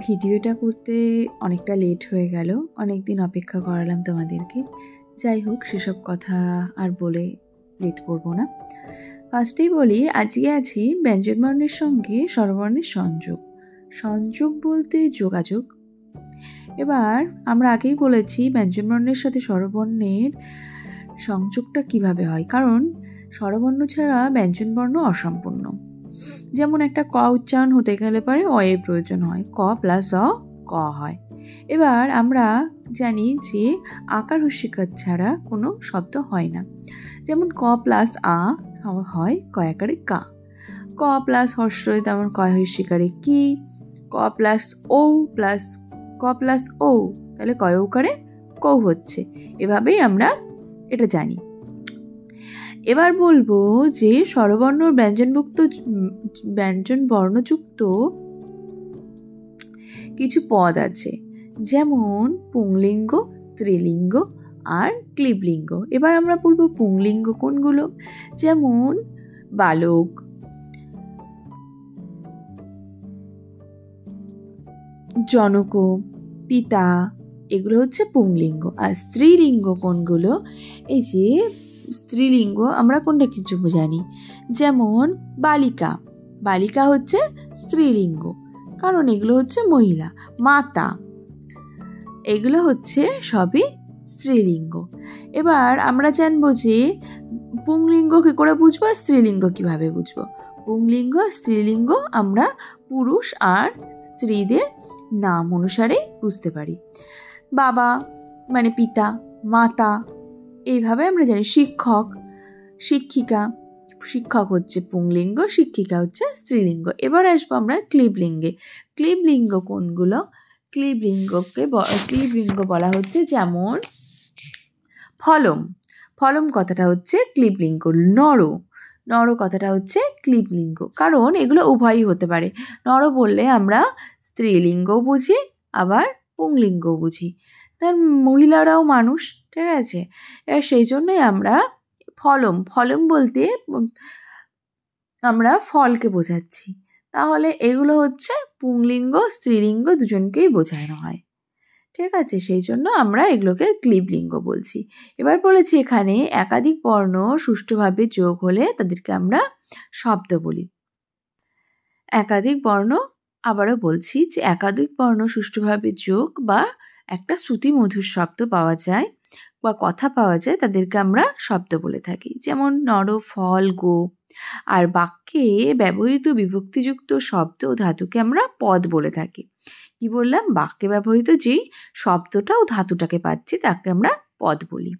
ভিডিওটা করতে অনেকটা লেট হয়ে গেল, অনেক দিন অপেক্ষা করালাম তোমাদেরকে। যাই হোক, সেসব কথা আর বলে লেট করব না। ফার্স্টেই বলি, আজকে আছি ব্যঞ্জনবর্ণের সঙ্গে স্বরবর্ণের সংযোগ। সংযোগ বলতে যোগাযোগ। এবার আমরা আগেই বলেছি ব্যঞ্জনবর্ণের সাথে স্বরবর্ণের সংযোগটা কিভাবে হয়, কারণ স্বরবর্ণ ছাড়া ব্যঞ্জনবর্ণ অসম্পূর্ণ। যেমন একটা ক উচ্চারণ হতে গেলে পরে অ এর প্রয়োজন হয়, ক প্লাস অ ক হয়। এবার আমরা জানি যে আকার হস্যিকার ছাড়া কোনো শব্দ হয় না। যেমন ক প্লাস আ হয় ক আকারে কা, ক প্লাস হর্ষই তেমন ক হস্যিকারে কি, ক প্লাস ও প্লাস ক প্লাস ও তাহলে কয় উকারে কৌ হচ্ছে। এভাবেই আমরা এটা জানি। এবার বলবো যে স্বরবর্ণ ব্যঞ্জন বর্ণযুক্ত কিছু পদ আছে, যেমন পুংলিঙ্গ, স্ত্রীলিঙ্গ আর ক্লীবলিঙ্গ। এবার আমরা বলবো পুংলিঙ্গ কোনগুলো, যেমন বালক, জনক, পিতা, এগুলো হচ্ছে পুংলিঙ্গ। আর স্ত্রীলিঙ্গ কোনগুলো, এই যে স্ত্রীলিঙ্গ আমরা কোনটা কিছু জানি, যেমন বালিকা, বালিকা হচ্ছে স্ত্রীলিঙ্গ, কারণ এগুলো হচ্ছে মহিলা। মাতা, এগুলো হচ্ছে সবই স্ত্রীলিঙ্গ। এবার আমরা জানবো যে পুংলিঙ্গ কি করে বুঝবো, স্ত্রীলিঙ্গ কিভাবে বুঝবো। পুংলিঙ্গ আর স্ত্রীলিঙ্গ আমরা পুরুষ আর স্ত্রীদের নাম অনুসারে বুঝতে পারি। বাবা মানে পিতা, মাতা, এইভাবে আমরা জানি। শিক্ষক, শিক্ষিকা, শিক্ষক হচ্ছে পুংলিঙ্গ, শিক্ষিকা হচ্ছে স্ত্রীলিঙ্গ। এবার আসবো আমরা ক্লীবলিঙ্গে। ক্লীবলিঙ্গ কোনগুলো, ক্লীবলিঙ্গ বলা হচ্ছে যেমন ফলম, ফলম কথাটা হচ্ছে ক্লীবলিঙ্গ। নর কথাটা হচ্ছে ক্লীবলিঙ্গ, কারণ এগুলো উভয়ই হতে পারে। নর বললে আমরা স্ত্রীলিঙ্গও বুঝি আবার পুংলিঙ্গও বুঝি, তার মহিলারাও মানুষ, ঠিক আছে। এবার সেই জন্যই আমরা ফলম বলতে আমরা ফলকে বোঝাচ্ছি। তাহলে এগুলো হচ্ছে পুংলিঙ্গ স্ত্রীলিঙ্গ দুজনকেই বোঝানো হয়, ঠিক আছে। সেই জন্য আমরা এগুলোকে ক্লীবলিঙ্গ বলছি। এবার বলেছি এখানে একাধিক বর্ণ সুষ্ঠুভাবে যোগ হলে তাদেরকে আমরা শব্দ বলি। একাধিক বর্ণ, আবারও বলছি যে একাধিক বর্ণ সুষ্ঠুভাবে যোগ বা একটা শ্রুতি মধুর শব্দ পাওয়া যায় বা কথা পাওয়া যায়, তাদেরকে আমরা শব্দ বলে থাকি। যেমন নর, ফল, গো। আর বাক্যে ব্যবহৃত বিভক্তিযুক্ত শব্দ ও ধাতুকে আমরা পদ বলে থাকি। কি বললাম, বাক্যে ব্যবহৃত যেই শব্দটা ও ধাতুটাকে পাচ্ছি তাকে আমরা পদ বলি।